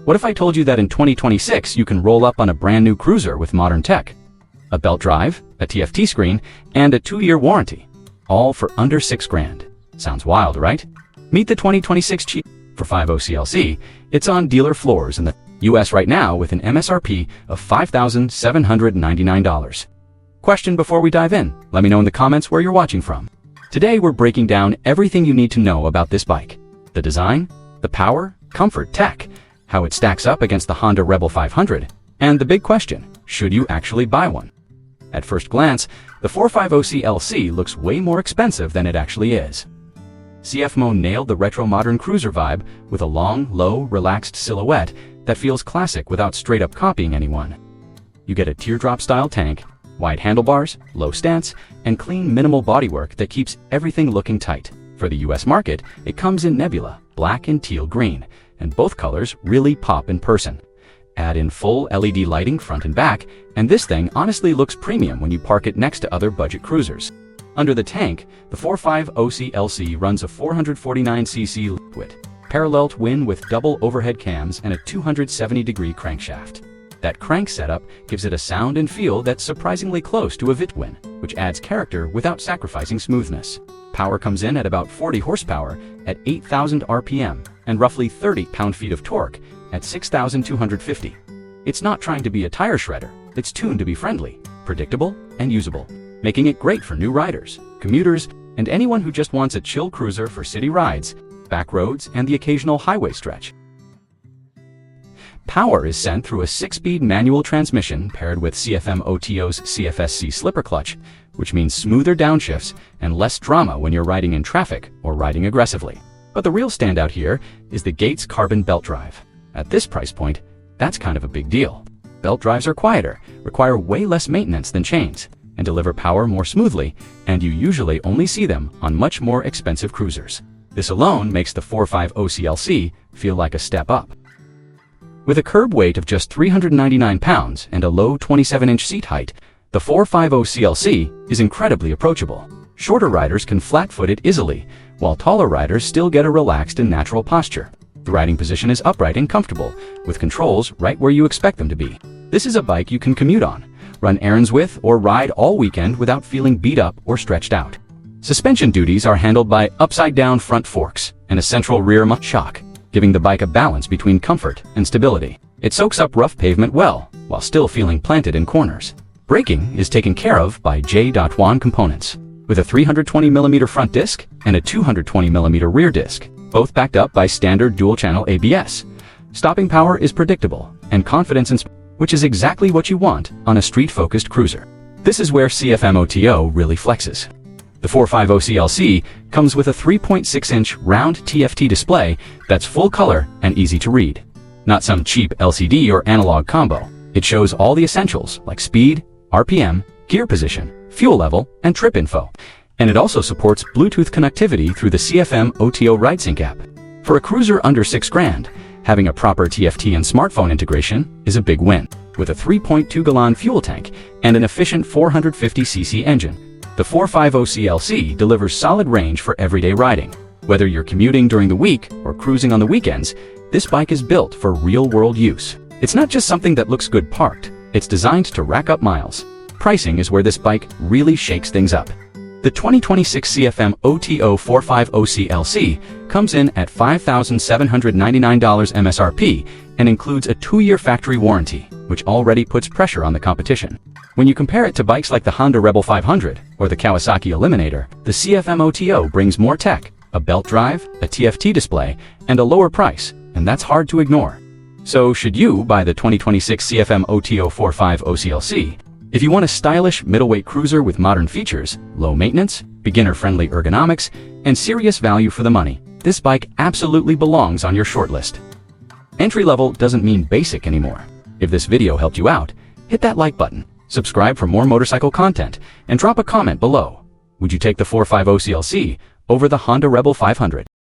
What if I told you that in 2026 you can roll up on a brand new cruiser with modern tech? A belt drive, a TFT screen, and a 2-year warranty. All for under $6,000. Sounds wild, right? Meet the 2026 Chief 450CL. It's on dealer floors in the US right now with an MSRP of $5,799. Question before we dive in. Let me know in the comments where you're watching from. Today we're breaking down everything you need to know about this bike. The design, the power, comfort, tech, how it stacks up against the Honda Rebel 500, and the big question, should you actually buy one? At first glance, the 450CL looks way more expensive than it actually is. CFMOTO nailed the retro-modern cruiser vibe with a long, low, relaxed silhouette that feels classic without straight-up copying anyone. You get a teardrop-style tank, wide handlebars, low stance, and clean minimal bodywork that keeps everything looking tight. For the US market, it comes in Nebula, black and teal green, and both colors really pop in person. Add in full LED lighting front and back, and this thing honestly looks premium when you park it next to other budget cruisers. Under the tank, the 450CL runs a 449cc liquid, parallel twin with double overhead cams and a 270-degree crankshaft. That crank setup gives it a sound and feel that's surprisingly close to a V-twin, which adds character without sacrificing smoothness. Power comes in at about 40 horsepower at 8,000 RPM and roughly 30 pound-feet of torque at 6,250. It's not trying to be a tire shredder, it's tuned to be friendly, predictable, and usable, making it great for new riders, commuters, and anyone who just wants a chill cruiser for city rides, back roads, and the occasional highway stretch. Power is sent through a 6-speed manual transmission paired with CFMOTO's CFSC slipper clutch, which means smoother downshifts and less drama when you're riding in traffic or riding aggressively. But the real standout here is the Gates Carbon Belt Drive. At this price point, that's kind of a big deal. Belt drives are quieter, require way less maintenance than chains, and deliver power more smoothly, and you usually only see them on much more expensive cruisers. This alone makes the 450CL feel like a step up. With a curb weight of just 399 pounds and a low 27-inch seat height, the 450CL is incredibly approachable. Shorter riders can flat-foot it easily, while taller riders still get a relaxed and natural posture. The riding position is upright and comfortable, with controls right where you expect them to be. This is a bike you can commute on, run errands with, or ride all weekend without feeling beat up or stretched out. Suspension duties are handled by upside-down front forks and a central rear shock, giving the bike a balance between comfort and stability. It soaks up rough pavement well, while still feeling planted in corners. Braking is taken care of by J.1 components, with a 320mm front disc and a 220mm rear disc, both backed up by standard dual-channel ABS. Stopping power is predictable, and confidence which is exactly what you want on a street-focused cruiser. This is where CFMOTO really flexes. The 450CL comes with a 3.6-inch round TFT display that's full color and easy to read. Not some cheap LCD or analog combo. It shows all the essentials like speed, RPM, gear position, fuel level, and trip info. And it also supports Bluetooth connectivity through the CFMOTO RideSync app. For a cruiser under $6,000, having a proper TFT and smartphone integration is a big win. With a 3.2-gallon fuel tank and an efficient 450cc engine, the 450CL delivers solid range for everyday riding. Whether you're commuting during the week or cruising on the weekends, this bike is built for real-world use. It's not just something that looks good parked, it's designed to rack up miles. Pricing is where this bike really shakes things up. The 2026 CFMOTO 450CL comes in at $5,799 MSRP and includes a 2-year factory warranty, which already puts pressure on the competition. When you compare it to bikes like the Honda Rebel 500 or the Kawasaki Eliminator, the CFMOTO brings more tech, a belt drive, a TFT display, and a lower price, and that's hard to ignore. So should you buy the 2026 CFMOTO 450CL? If you want a stylish middleweight cruiser with modern features, low maintenance, beginner-friendly ergonomics, and serious value for the money, this bike absolutely belongs on your shortlist. Entry-level doesn't mean basic anymore. If this video helped you out, hit that like button, subscribe for more motorcycle content, and drop a comment below. Would you take the 450CL over the Honda Rebel 500?